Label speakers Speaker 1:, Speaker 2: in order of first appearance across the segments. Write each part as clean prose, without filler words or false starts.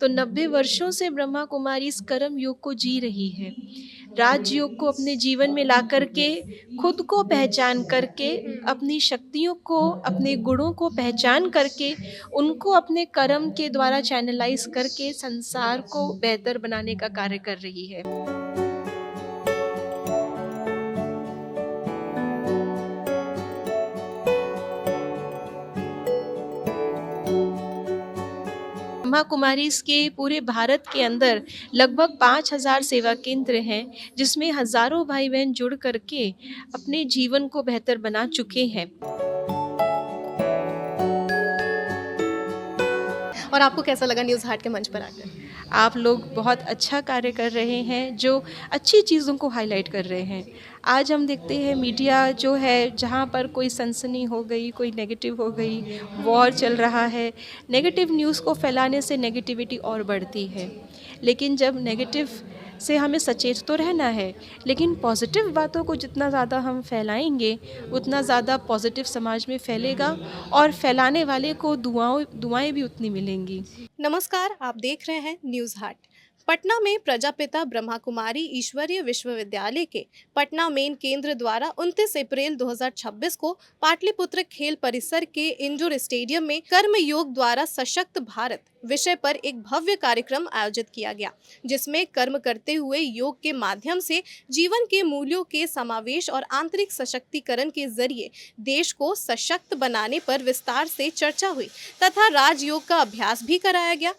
Speaker 1: तो 90 वर्षों से ब्रह्मा कुमारी इस कर्म योग को जी रही है। राजयोग को अपने जीवन में ला करके, खुद को पहचान करके, अपनी शक्तियों को, अपने गुणों को पहचान करके, उनको अपने कर्म के द्वारा चैनलाइज़ करके संसार को बेहतर बनाने का कार्य कर रही है। ब्रह्मा कुमारीज़ के पूरे भारत के अंदर लगभग 5000 सेवा केंद्र हैं, जिसमें हज़ारों भाई-बहन जुड़ कर के अपने जीवन को बेहतर बना चुके हैं।
Speaker 2: और आपको कैसा लगा न्यूज़ हाट के मंच पर आकर?
Speaker 1: आप लोग बहुत अच्छा कार्य कर रहे हैं, जो अच्छी चीज़ों को हाइलाइट कर रहे हैं। आज हम देखते हैं मीडिया जो है, जहाँ पर कोई सनसनी हो गई, कोई नेगेटिव हो गई, वॉर चल रहा है, नेगेटिव न्यूज़ को फैलाने से नेगेटिविटी और बढ़ती है। लेकिन जब नेगेटिव से हमें सचेत तो रहना है, लेकिन पॉजिटिव बातों को जितना ज़्यादा हम फैलाएंगे, उतना ज़्यादा पॉजिटिव समाज में फैलेगा और फैलाने वाले को दुआएं भी उतनी मिलेंगी।
Speaker 2: नमस्कार, आप देख रहे हैं न्यूज़ हाट। पटना में प्रजापिता ब्रह्मा कुमारी ईश्वरीय विश्वविद्यालय के पटना मेन केंद्र द्वारा 29 अप्रैल 2026 को पाटलिपुत्र खेल परिसर के इंडोर स्टेडियम में कर्म योग द्वारा सशक्त भारत विषय पर एक भव्य कार्यक्रम आयोजित किया गया, जिसमें कर्म करते हुए योग के माध्यम से जीवन के मूल्यों के समावेश और आंतरिक सशक्तिकरण के जरिए देश को सशक्त बनाने पर विस्तार से चर्चा हुई तथा राजयोग का अभ्यास भी कराया गया।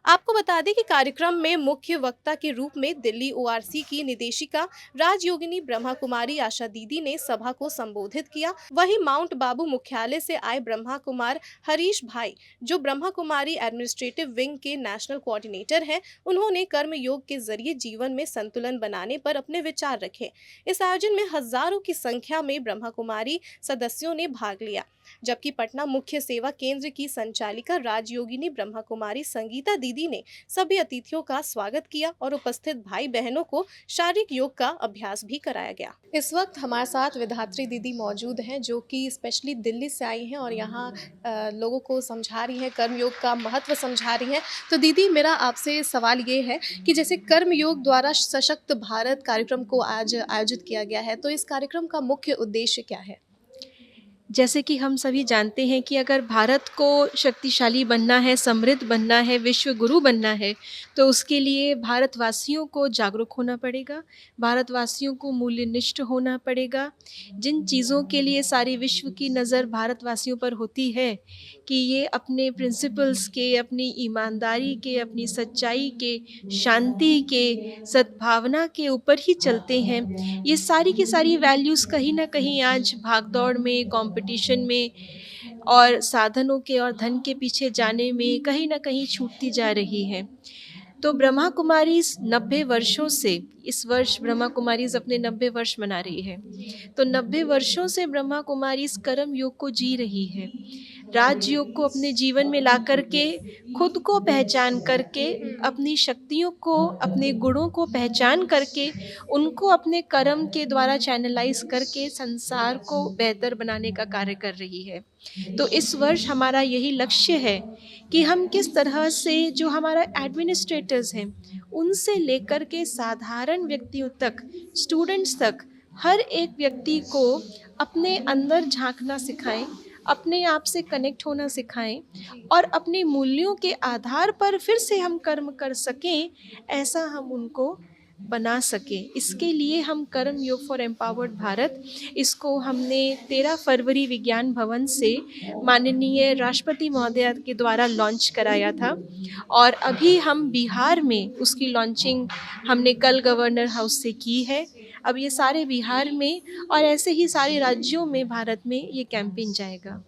Speaker 2: आपको बता दें कि कार्यक्रम में मुख्य वक्ता के रूप में दिल्ली ओआरसी की निदेशिका राजयोगिनी ब्रह्मा कुमारी आशा दीदी ने सभा को संबोधित किया। वहीं माउंट बाबू मुख्यालय से आए ब्रह्मा कुमार हरीश भाई, जो ब्रह्मा कुमारी एडमिनिस्ट्रेटिव विंग के नेशनल कोऑर्डिनेटर हैं, उन्होंने कर्म योग के जरिए जीवन में संतुलन बनाने पर अपने विचार रखे। इस आयोजन में हजारों की संख्या में ब्रह्मा कुमारी सदस्यों ने भाग लिया, जबकि पटना मुख्य सेवा केंद्र की संचालिका राजयोगिनी ब्रह्मा कुमारी संगीता दीदी ने सभी अतिथियों का स्वागत किया और उपस्थित भाई बहनों को शारीरिक योग का अभ्यास भी कराया गया। इस वक्त हमारे साथ विधात्री दीदी मौजूद हैं, जो कि स्पेशली दिल्ली से आई हैं और यहाँ लोगों को समझा रही हैं, कर्म योग का महत्व समझा रही हैं। तो दीदी, मेरा आपसे सवाल ये है कि जैसे कर्म योग द्वारा सशक्त भारत कार्यक्रम को आज आयोजित किया गया है, तो इस कार्यक्रम का मुख्य उद्देश्य क्या है?
Speaker 1: जैसे कि हम सभी जानते हैं कि अगर भारत को शक्तिशाली बनना है, समृद्ध बनना है, विश्व गुरु बनना है, तो उसके लिए भारतवासियों को जागरूक होना पड़ेगा, भारतवासियों को मूल्यनिष्ठ होना पड़ेगा। जिन चीज़ों के लिए सारी विश्व की नज़र भारतवासियों पर होती है कि ये अपने प्रिंसिपल्स के, अपनी ईमानदारी के, अपनी सच्चाई के, शांति के, सद्भावना के ऊपर ही चलते हैं, ये सारी की सारी वैल्यूज़ कहीं न कहीं आज भागदौड़ में, कंपटीशन में और साधनों के और धन के पीछे जाने में कहीं न कहीं छूटती जा रही हैं। तो ब्रह्मा कुमारीज़ 90 वर्षों से, इस वर्ष ब्रह्मा कुमारीज़ अपने 90 वर्ष मना रही है। तो 90 वर्षों से ब्रह्मा कुमारीज़ कर्म योग को जी रही है। राजयोग को अपने जीवन में ला करके, खुद को पहचान करके, अपनी शक्तियों को, अपने गुणों को पहचान करके, उनको अपने कर्म के द्वारा चैनलाइज़ करके संसार को बेहतर बनाने का कार्य कर रही है। तो इस वर्ष हमारा यही लक्ष्य है कि हम किस तरह से जो हमारा एडमिनिस्ट्रेटर्स हैं, उनसे लेकर के साधारण व्यक्तियों तक, स्टूडेंट्स तक, हर एक व्यक्ति को अपने अंदर झांकना सिखाएं, अपने आप से कनेक्ट होना सिखाएं और अपने मूल्यों के आधार पर फिर से हम कर्म कर सकें, ऐसा हम उनको बना सकें। इसके लिए हम कर्म योग फॉर एम्पावर्ड भारत, इसको हमने 13 फरवरी विज्ञान भवन से माननीय राष्ट्रपति महोदया के द्वारा लॉन्च कराया था और अभी हम बिहार में उसकी लॉन्चिंग हमने कल गवर्नर हाउस से की है। अब ये सारे बिहार में और ऐसे ही सारे राज्यों में भारत में ये कैंपेन जाएगा।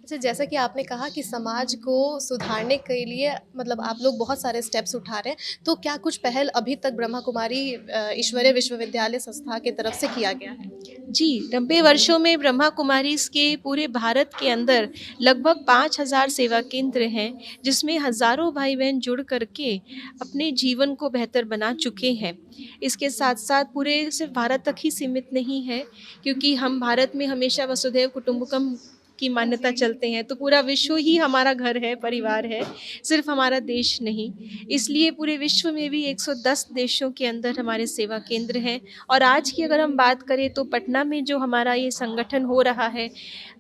Speaker 2: अच्छा, जैसा कि आपने कहा कि समाज को सुधारने के लिए मतलब आप लोग बहुत सारे स्टेप्स उठा रहे हैं, तो क्या कुछ पहल अभी तक ब्रह्मा कुमारी ईश्वरीय विश्वविद्यालय संस्था की तरफ से किया गया है?
Speaker 1: जी, 90 वर्षों में ब्रह्मा कुमारीज़ के पूरे भारत के अंदर लगभग 5000 सेवा केंद्र हैं, जिसमें हज़ारों भाई-बहन जुड़ कर के अपने जीवन को बेहतर बना चुके हैं। इसके साथ-साथ पूरे सिर्फ़ भारत तक ही सीमित नहीं है, क्योंकि हम भारत में हमेशा वसुधैव कुटुंबकम की मान्यता चलते हैं, तो पूरा विश्व ही हमारा घर है, परिवार है, सिर्फ़ हमारा देश नहीं। इसलिए पूरे विश्व में भी 110 देशों के अंदर हमारे सेवा केंद्र हैं। और आज की अगर हम बात करें तो पटना में जो हमारा ये संगठन हो रहा है,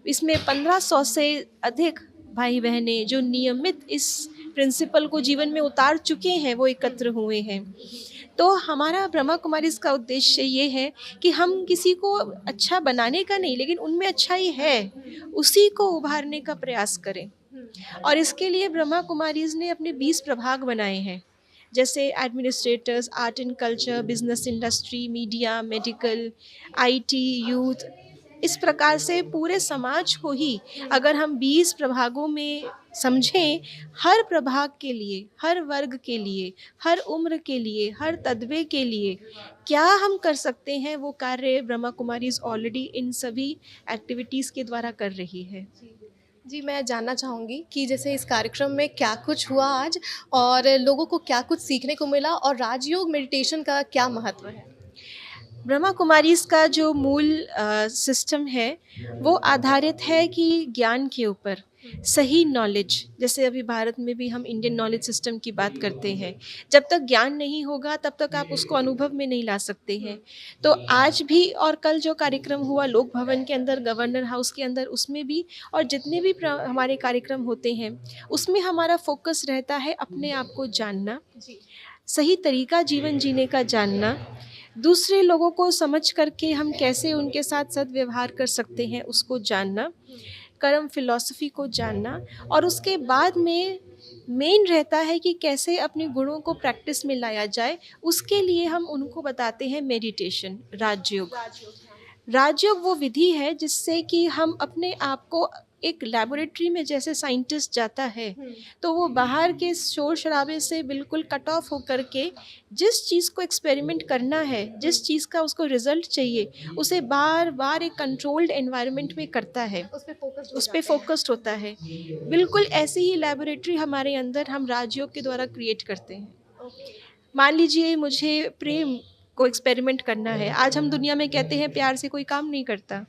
Speaker 1: इसमें 1500 से अधिक भाई-बहनें जो नियमित इस प्रिंसिपल को जीवन में उतार चुके हैं, वो एकत्र हुए हैं। तो हमारा ब्रह्मा कुमारीज़ का उद्देश्य ये है कि हम किसी को अच्छा बनाने का नहीं, लेकिन उनमें अच्छाई है, उसी को उभारने का प्रयास करें। और इसके लिए ब्रह्मा कुमारीज़ ने अपने 20 प्रभाग बनाए हैं, जैसे administrators, art and culture, business industry, media, medical, IT, youth. इस प्रकार से पूरे समाज को ही अगर हम 20 प्रभागों में समझें, हर प्रभाग के लिए, हर वर्ग के लिए, हर उम्र के लिए, हर तदबे के लिए क्या हम कर सकते हैं, वो कार्य ब्रह्मा कुमारीज़ ऑलरेडी इन सभी एक्टिविटीज़ के द्वारा कर रही है।
Speaker 2: जी, मैं जानना चाहूँगी कि जैसे इस कार्यक्रम में क्या कुछ हुआ आज और लोगों को क्या कुछ सीखने को मिला और राजयोग मेडिटेशन का क्या महत्व है?
Speaker 1: ब्रह्मा कुमारीज़ का जो मूल सिस्टम है, वो आधारित है कि ज्ञान के ऊपर, सही नॉलेज। जैसे अभी भारत में भी हम इंडियन नॉलेज सिस्टम की बात करते हैं, जब तक ज्ञान नहीं होगा तब तक आप उसको अनुभव में नहीं ला सकते हैं। तो आज भी और कल जो कार्यक्रम हुआ लोक भवन के अंदर, गवर्नर हाउस के अंदर, उसमें भी और जितने भी हमारे कार्यक्रम होते हैं, उसमें हमारा फोकस रहता है अपने आप को जानना,
Speaker 2: जी।
Speaker 1: सही तरीका जीवन जीने का जानना, दूसरे लोगों को समझ करके हम कैसे उनके साथ सद्व्यवहार कर सकते हैं उसको जानना, कर्म फिलॉसफी को जानना। और उसके बाद में मेन रहता है कि कैसे अपने गुणों को प्रैक्टिस में लाया जाए, उसके लिए हम उनको बताते हैं मेडिटेशन, राजयोग। राजयोग वो विधि है जिससे कि हम अपने आप को एक लैबोरेटरी में जैसे साइंटिस्ट जाता है, तो वो बाहर के शोर शराबे से बिल्कुल कट ऑफ होकर के जिस चीज़ को एक्सपेरिमेंट करना है, जिस चीज़ का उसको रिजल्ट चाहिए, उसे बार बार एक कंट्रोल्ड एनवायरनमेंट में करता है,
Speaker 2: उस पे फ़ोकस्ड हो
Speaker 1: उस पे
Speaker 2: जाते हैं।
Speaker 1: फोकस्ड होता है। बिल्कुल ऐसी ही लैबोरेटरी हमारे अंदर हम राजयोग के द्वारा क्रिएट करते हैं।
Speaker 2: ओके।
Speaker 1: मान लीजिए मुझे प्रेम को एक्सपेरिमेंट करना है। आज हम दुनिया में कहते हैं प्यार से कोई काम नहीं करता,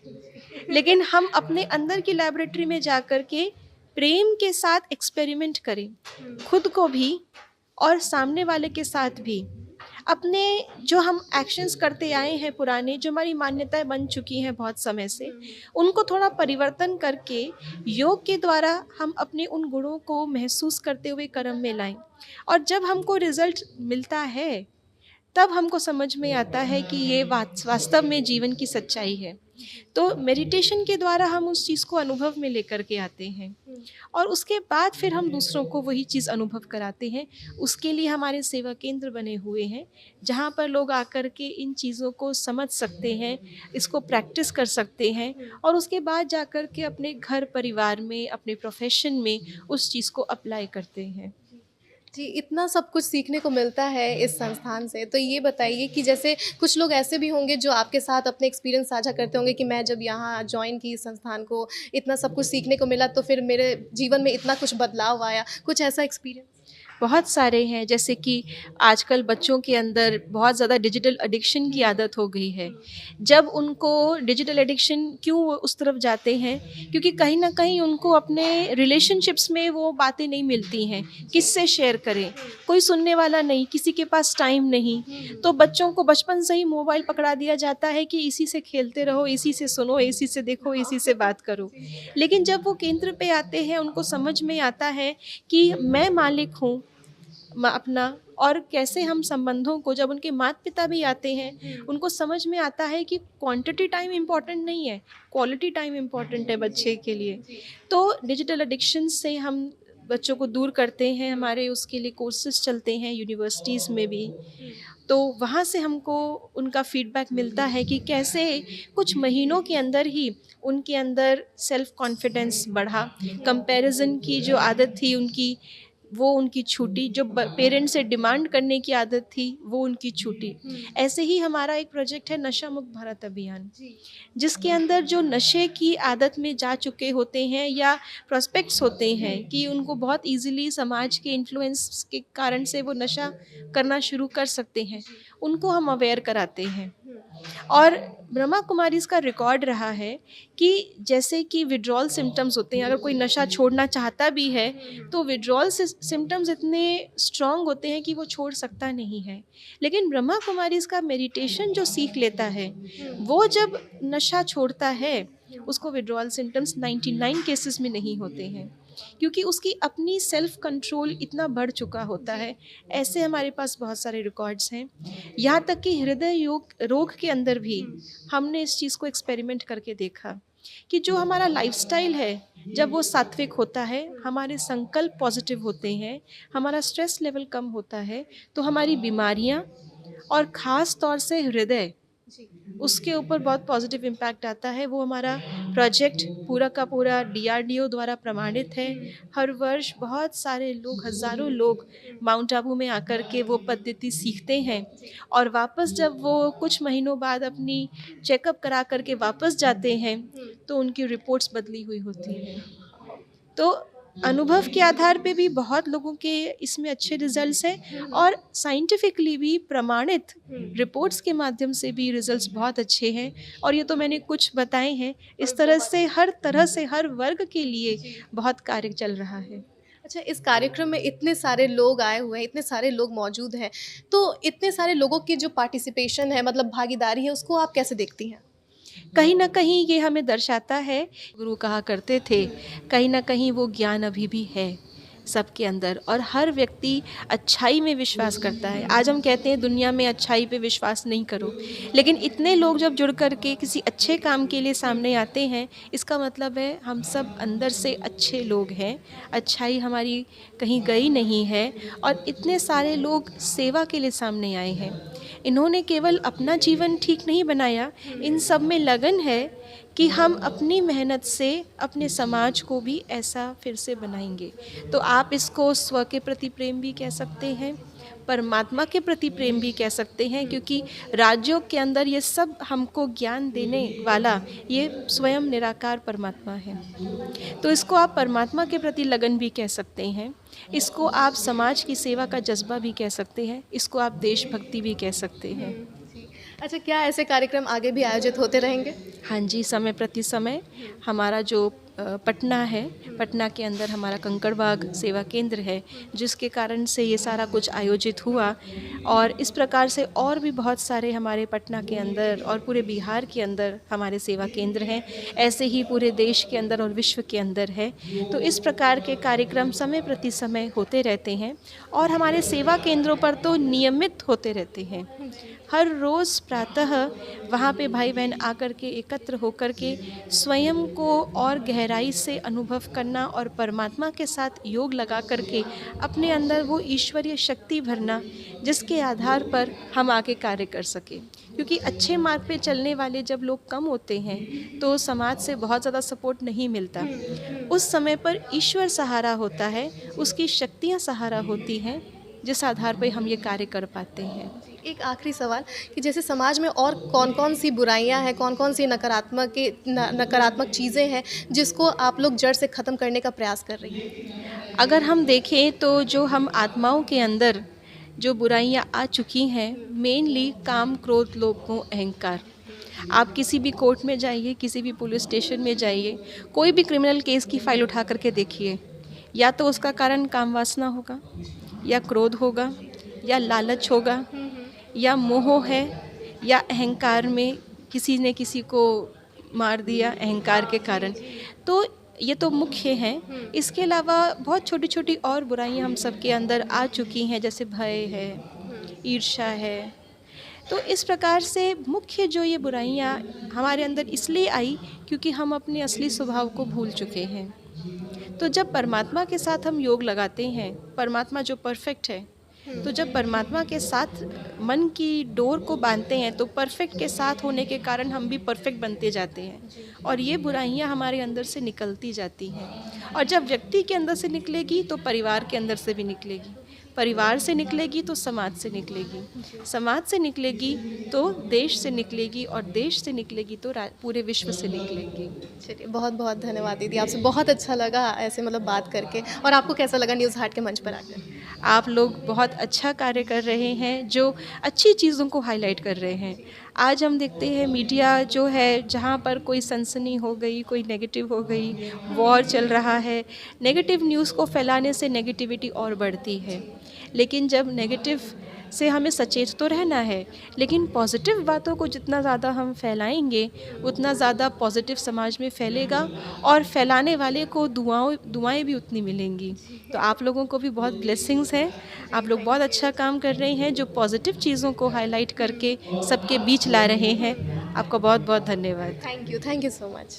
Speaker 1: लेकिन हम अपने अंदर की लैबोरेटरी में जाकर के प्रेम के साथ एक्सपेरिमेंट करें, खुद को भी और सामने वाले के साथ भी। अपने जो हम एक्शंस करते आए हैं पुराने, जो हमारी मान्यताएं बन चुकी हैं बहुत समय से, उनको थोड़ा परिवर्तन करके योग के द्वारा हम अपने उन गुणों को महसूस करते हुए कर्म में लाएं। और जब हमको रिजल्ट मिलता है, तब हमको समझ में आता है कि ये वास्तव में जीवन की सच्चाई है। तो मेडिटेशन के द्वारा हम उस चीज़ को अनुभव में लेकर के आते हैं, और उसके बाद फिर हम दूसरों को वही चीज़ अनुभव कराते हैं। उसके लिए हमारे सेवा केंद्र बने हुए हैं, जहाँ पर लोग आकर के इन चीज़ों को समझ सकते हैं, इसको प्रैक्टिस कर सकते हैं, और उसके बाद जाकर के अपने घर परिवार में, अपने प्रोफेशन में उस चीज़ को अप्लाई करते हैं।
Speaker 2: जी, इतना सब कुछ सीखने को मिलता है इस संस्थान से, तो ये बताइए कि जैसे कुछ लोग ऐसे भी होंगे जो आपके साथ अपने एक्सपीरियंस साझा करते होंगे कि मैं जब यहाँ जॉइन की इस संस्थान को, इतना सब कुछ सीखने को मिला, तो फिर मेरे जीवन में इतना कुछ बदलाव आया, कुछ ऐसा एक्सपीरियंस?
Speaker 1: बहुत सारे हैं, जैसे कि आजकल बच्चों के अंदर बहुत ज़्यादा डिजिटल एडिक्शन की आदत हो गई है। जब उनको डिजिटल एडिक्शन, क्यों वो उस तरफ जाते हैं? क्योंकि कहीं न कहीं उनको अपने रिलेशनशिप्स में वो बातें नहीं मिलती हैं, किससे शेयर करें? कोई सुनने वाला नहीं, किसी के पास टाइम नहीं। तो बच्चों को बचपन से ही मोबाइल पकड़ा दिया जाता है कि इसी से खेलते रहो, इसी से सुनो, इसी से देखो, इसी से बात करो। लेकिन जब वो केंद्र पे आते हैं, उनको समझ में आता है कि मैं मालिक हूँ अपना, और कैसे हम संबंधों को, जब उनके माता पिता भी आते हैं, उनको समझ में आता है कि क्वांटिटी टाइम इम्पॉर्टेंट नहीं है, क्वालिटी टाइम इम्पॉर्टेंट है बच्चे के लिए। तो डिजिटल एडिक्शन से हम बच्चों को दूर करते हैं, हमारे उसके लिए कोर्सेज चलते हैं यूनिवर्सिटीज़ में भी। तो वहाँ से हमको उनका फीडबैक मिलता है कि कैसे कुछ महीनों के अंदर ही उनके अंदर सेल्फ कॉन्फिडेंस बढ़ा, कंपैरिजन की जो आदत थी उनकी, वो उनकी छूटी, जो पेरेंट्स से डिमांड करने की आदत थी वो उनकी छूटी। ऐसे ही हमारा एक प्रोजेक्ट है नशा मुक्त भारत अभियान, जिसके अंदर जो नशे की आदत में जा चुके होते हैं या प्रोस्पेक्ट्स होते हैं कि उनको बहुत इजीली समाज के इन्फ्लुएंस के कारण से वो नशा करना शुरू कर सकते हैं, उनको हम अवेयर कराते हैं। और ब्रह्मा कुमारीज़ का रिकॉर्ड रहा है कि जैसे कि विथड्रॉल सिम्पटम्स होते हैं, अगर कोई नशा छोड़ना चाहता भी है, तो विथड्रॉल सिम्पटम्स इतने स्ट्रॉन्ग होते हैं कि वो छोड़ सकता नहीं है। लेकिन ब्रह्मा कुमारीज़ का मेडिटेशन जो सीख लेता है, वो जब नशा छोड़ता है, उसको विथड्रॉल सिम्पटम्स 99 केसेस में नहीं होते हैं, क्योंकि उसकी अपनी सेल्फ कंट्रोल इतना बढ़ चुका होता है। ऐसे हमारे पास बहुत सारे रिकॉर्ड्स हैं। यहाँ तक कि हृदय योग रोग के अंदर भी हमने इस चीज़ को एक्सपेरिमेंट करके देखा कि जो हमारा लाइफस्टाइल है, जब वो सात्विक होता है, हमारे संकल्प पॉजिटिव होते हैं, हमारा स्ट्रेस लेवल कम होता है, तो हमारी बीमारियाँ और ख़ास तौर से हृदय, उसके ऊपर बहुत पॉजिटिव इम्पैक्ट आता है। वो हमारा प्रोजेक्ट पूरा का पूरा डीआरडीओ द्वारा प्रमाणित है। हर वर्ष बहुत सारे लोग, हज़ारों लोग माउंट आबू में आकर के वो पद्धति सीखते हैं, और वापस जब वो कुछ महीनों बाद अपनी चेकअप करा कर के वापस जाते हैं, तो उनकी रिपोर्ट्स बदली हुई होती हैं। तो अनुभव के आधार पे भी बहुत लोगों के इसमें अच्छे रिजल्ट्स हैं, और साइंटिफिकली भी प्रमाणित रिपोर्ट्स के माध्यम से भी रिजल्ट्स बहुत अच्छे हैं। और ये तो मैंने कुछ बताए हैं। इस तरह से हर वर्ग के लिए बहुत कार्य चल रहा है।
Speaker 2: अच्छा, इस कार्यक्रम में इतने सारे लोग आए हुए हैं, इतने सारे लोग मौजूद हैं, तो इतने सारे लोगों की जो पार्टिसिपेशन है, मतलब भागीदारी है, उसको आप कैसे देखती हैं?
Speaker 1: कहीं न कहीं ये हमें दर्शाता है, गुरु कहा करते थे, कहीं न कहीं वो ज्ञान अभी भी है सबके अंदर, और हर व्यक्ति अच्छाई में विश्वास करता है। आज हम कहते हैं दुनिया में अच्छाई पे विश्वास नहीं करो, लेकिन इतने लोग जब जुड़ कर के किसी अच्छे काम के लिए सामने आते हैं, इसका मतलब है हम सब अंदर से अच्छे लोग हैं, अच्छाई हमारी कहीं गई नहीं है, और इतने सारे लोग सेवा के लिए सामने आए हैं। इन्होंने केवल अपना जीवन ठीक नहीं बनाया, इन सब में लगन है कि हम अपनी मेहनत से अपने समाज को भी ऐसा फिर से बनाएंगे। तो आप इसको स्व के प्रति प्रेम भी कह सकते हैं, परमात्मा के प्रति प्रेम भी कह सकते हैं, क्योंकि राजयोग के अंदर ये सब हमको ज्ञान देने वाला ये स्वयं निराकार परमात्मा है। तो इसको आप परमात्मा के प्रति लगन भी कह सकते हैं, इसको आप समाज की सेवा का जज्बा भी कह सकते हैं, इसको आप देशभक्ति भी कह सकते हैं।
Speaker 2: जी। अच्छा, क्या ऐसे कार्यक्रम आगे भी आयोजित होते रहेंगे?
Speaker 1: हाँ जी, समय प्रति समय हमारा जो पटना है, पटना के अंदर हमारा कंकड़बाग सेवा केंद्र है, जिसके कारण से ये सारा कुछ आयोजित हुआ, और इस प्रकार से और भी बहुत सारे हमारे पटना के अंदर और पूरे बिहार के अंदर हमारे सेवा केंद्र हैं। ऐसे ही पूरे देश के अंदर और विश्व के अंदर है। तो इस प्रकार के कार्यक्रम समय प्रति समय होते रहते हैं, और हमारे सेवा केंद्रों पर तो नियमित होते रहते हैं। हर रोज़ प्रातः वहाँ पे भाई बहन आकर के एकत्र होकर के स्वयं को और गहराई से अनुभव करना, और परमात्मा के साथ योग लगा करके अपने अंदर वो ईश्वरीय शक्ति भरना, जिसके आधार पर हम आगे कार्य कर सकें। क्योंकि अच्छे मार्ग पे चलने वाले जब लोग कम होते हैं, तो समाज से बहुत ज़्यादा सपोर्ट नहीं मिलता। उस समय पर ईश्वर सहारा होता है, उसकी शक्तियाँ सहारा होती हैं, जिस आधार पर हम ये कार्य कर पाते हैं।
Speaker 2: एक आखिरी सवाल कि जैसे समाज में और कौन-कौन सी बुराइयां हैं, कौन-कौन सी नकारात्मक चीज़ें हैं, जिसको आप लोग जड़ से ख़त्म करने का प्रयास कर रही हैं?
Speaker 1: अगर हम देखें तो जो हम आत्माओं के अंदर जो बुराइयां आ चुकी हैं, मेनली काम, क्रोध, लोभ, मोह, अहंकार। आप किसी भी कोर्ट में जाइए, किसी भी पुलिस स्टेशन में जाइए, कोई भी क्रिमिनल केस की फाइल उठा करके देखिए, या तो उसका कारण काम वासना होगा, या क्रोध होगा, या लालच होगा, या मोह है, या अहंकार में किसी ने किसी को मार दिया अहंकार के कारण। तो ये तो मुख्य हैं। इसके अलावा बहुत छोटी छोटी और बुराइयां हम सबके अंदर आ चुकी हैं, जैसे भय है, ईर्ष्या है। तो इस प्रकार से मुख्य जो ये बुराइयां हमारे अंदर इसलिए आई क्योंकि हम अपने असली स्वभाव को भूल चुके हैं। तो जब परमात्मा के साथ हम योग लगाते हैं, परमात्मा जो परफेक्ट है, तो जब परमात्मा के साथ मन की डोर को बांधते हैं, तो परफेक्ट के साथ होने के कारण हम भी परफेक्ट बनते जाते हैं, और ये बुराइयां हमारे अंदर से निकलती जाती हैं। और जब व्यक्ति के अंदर से निकलेगी तो परिवार के अंदर से भी निकलेगी, परिवार से निकलेगी तो समाज से निकलेगी, समाज से निकलेगी तो देश से निकलेगी, और देश से निकलेगी तो पूरे विश्व से निकलेगी।
Speaker 2: चलिए, बहुत बहुत धन्यवाद दीदी, आपसे बहुत अच्छा लगा ऐसे मतलब बात करके। और आपको कैसा लगा न्यूज़ हाट के मंच पर आकर?
Speaker 1: आप लोग बहुत अच्छा कार्य कर रहे हैं, जो अच्छी चीज़ों को हाईलाइट कर रहे हैं। आज हम देखते हैं मीडिया जो है, जहाँ पर कोई सनसनी हो गई, कोई नेगेटिव हो गई, वॉर चल रहा है, नेगेटिव न्यूज़ को फैलाने से नेगेटिविटी और बढ़ती है। लेकिन जब नेगेटिव से हमें सचेत तो रहना है, लेकिन पॉजिटिव बातों को जितना ज़्यादा हम फैलाएंगे, उतना ज़्यादा पॉजिटिव समाज में फैलेगा और फैलाने वाले को दुआएं भी उतनी मिलेंगी। तो आप लोगों को भी बहुत ब्लेसिंग्स हैं। आप लोग बहुत अच्छा काम कर रहे हैं, जो पॉजिटिव चीज़ों को हाईलाइट करके सबके बीच ला रहे हैं। आपका बहुत बहुत धन्यवाद।
Speaker 2: Thank you so much.